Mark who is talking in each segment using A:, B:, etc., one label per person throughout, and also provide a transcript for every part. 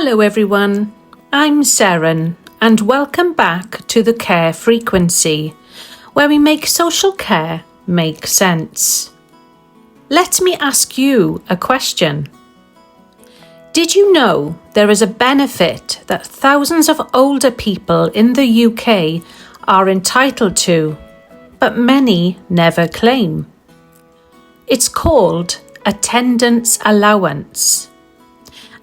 A: Hello everyone, I'm Seren and welcome back to the Care Frequency, where we make social care make sense. Let me ask you a question. Did you know there is a benefit that thousands of older people in the UK are entitled to, but many never claim? It's called Attendance Allowance.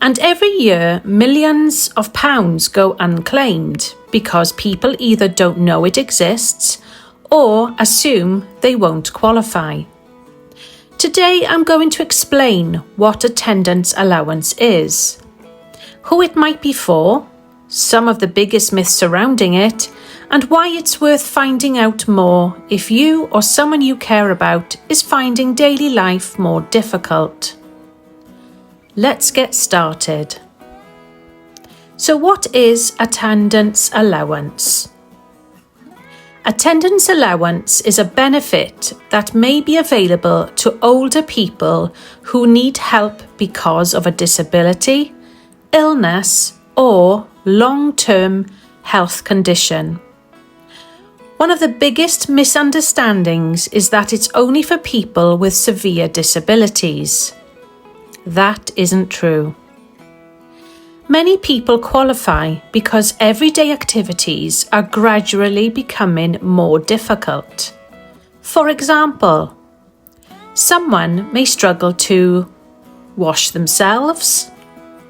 A: And every year, millions of pounds go unclaimed because people either don't know it exists or assume they won't qualify. Today, I'm going to explain what attendance allowance is, who it might be for, some of the biggest myths surrounding it, and why it's worth finding out more if you or someone you care about is finding daily life more difficult. Let's get started. So what is attendance allowance? Attendance allowance is a benefit that may be available to older people who need help because of a disability, illness, or long-term health condition. One of the biggest misunderstandings is that it's only for people with severe disabilities. That isn't true. Many people qualify because everyday activities are gradually becoming more difficult. For example, someone may struggle to wash themselves,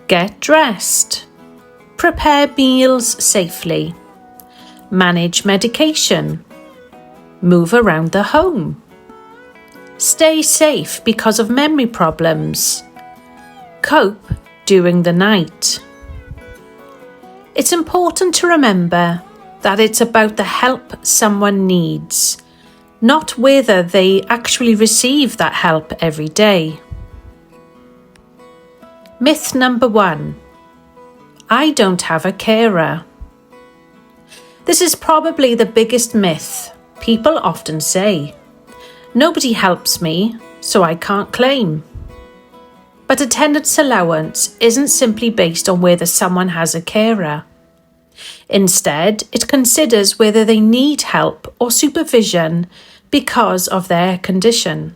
A: get dressed, prepare meals safely, manage medication, move around the home, stay safe because of memory problems, cope during the night. It's important to remember that it's about the help someone needs, not whether they actually receive that help every day. Myth number 1. I don't have a carer. This is probably the biggest myth. People often say, nobody helps me, so I can't claim. But attendance allowance isn't simply based on whether someone has a carer. Instead, it considers whether they need help or supervision because of their condition.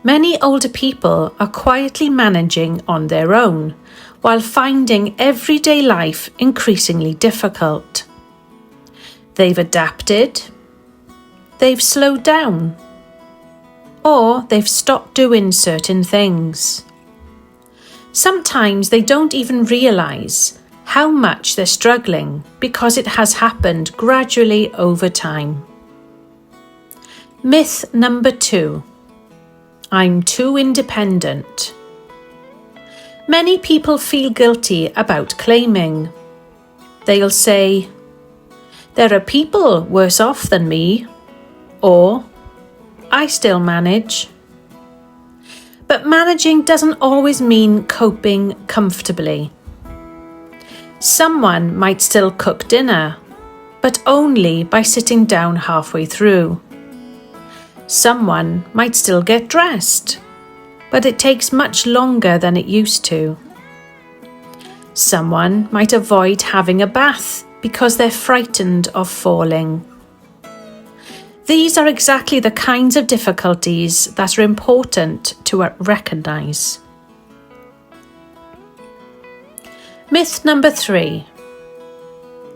A: Many older people are quietly managing on their own, while finding everyday life increasingly difficult. They've adapted, they've slowed down, or they've stopped doing certain things. Sometimes they don't even realise how much they're struggling because it has happened gradually over time. Myth number 2. I'm too independent. Many people feel guilty about claiming. They'll say, there are people worse off than me, or I still manage. But managing doesn't always mean coping comfortably. Someone might still cook dinner, but only by sitting down halfway through. Someone might still get dressed, but it takes much longer than it used to. Someone might avoid having a bath because they're frightened of falling. These are exactly the kinds of difficulties that are important to recognise. Myth number 3.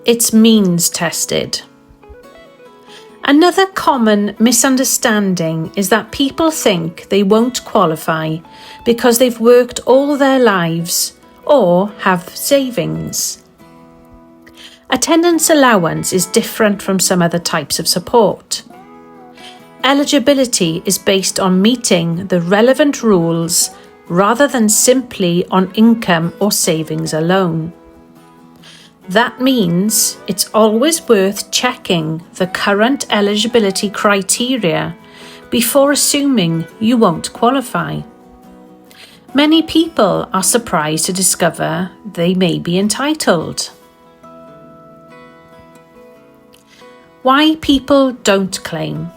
A: It's means tested. Another common misunderstanding is that people think they won't qualify because they've worked all their lives or have savings. Attendance allowance is different from some other types of support. Eligibility is based on meeting the relevant rules rather than simply on income or savings alone. That means it's always worth checking the current eligibility criteria before assuming you won't qualify. Many people are surprised to discover they may be entitled. Why people don't claim.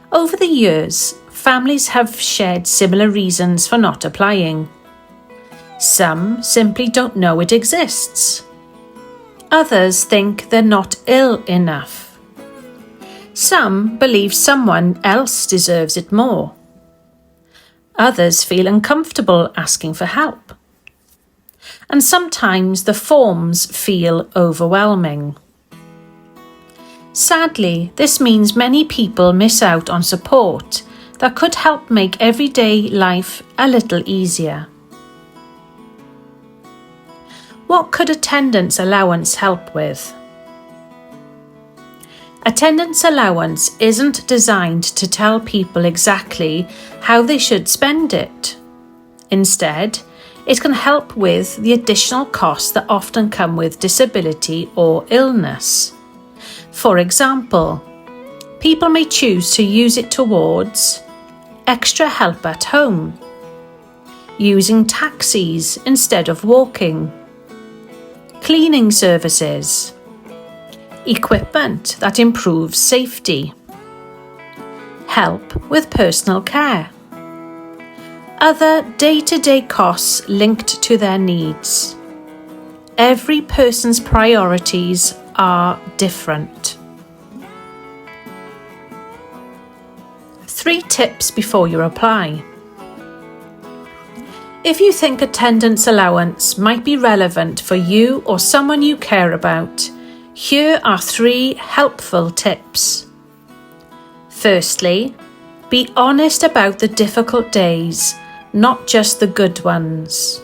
A: Over the years, families have shared similar reasons for not applying. Some simply don't know it exists. Others think they're not ill enough. Some believe someone else deserves it more. Others feel uncomfortable asking for help. And sometimes the forms feel overwhelming. Sadly, this means many people miss out on support that could help make everyday life a little easier. What could attendance allowance help with? Attendance allowance isn't designed to tell people exactly how they should spend it. Instead, it can help with the additional costs that often come with disability or illness. For example, people may choose to use it towards extra help at home, using taxis instead of walking, cleaning services, equipment that improves safety, help with personal care, other day-to-day costs linked to their needs. Every person's priorities are different. 3 tips before you apply. If you think attendance allowance might be relevant for you or someone you care about, here are 3 helpful tips. Firstly, be honest about the difficult days, not just the good ones.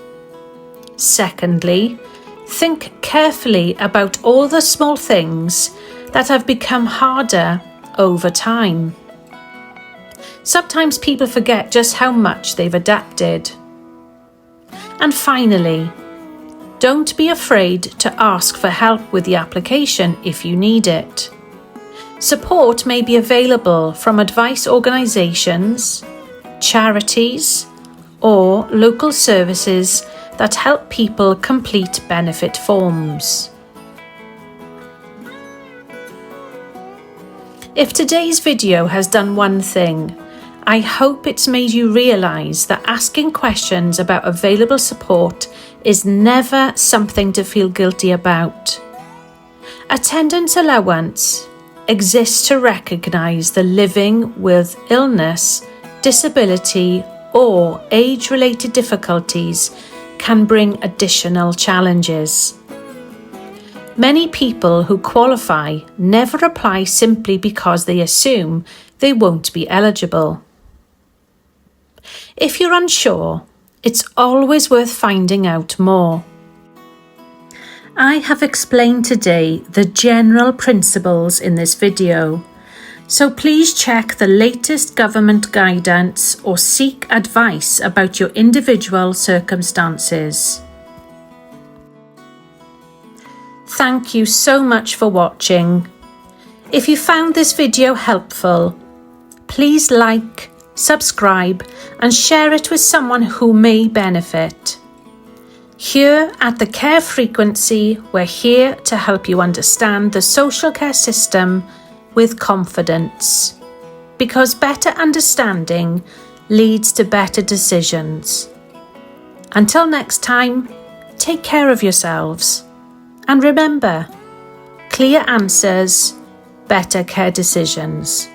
A: Secondly, think carefully about all the small things that have become harder over time. Sometimes people forget just how much they've adapted. And finally, don't be afraid to ask for help with the application if you need it. Support may be available from advice organisations, charities, or local services that help people complete benefit forms. If today's video has done one thing, I hope it's made you realise that asking questions about available support is never something to feel guilty about. Attendance allowance exists to recognise that living with illness, disability, or age-related difficulties can bring additional challenges. Many people who qualify never apply simply because they assume they won't be eligible. If you're unsure, it's always worth finding out more. I have explained today the general principles in this video, so please check the latest government guidance or seek advice about your individual circumstances. Thank you so much for watching. If you found this video helpful, please like, subscribe and share it with someone who may benefit. Here at the Care Frequency, we're here to help you understand the social care system with confidence, because better understanding leads to better decisions. Until next time, take care of yourselves. And remember, clear answers, better care decisions.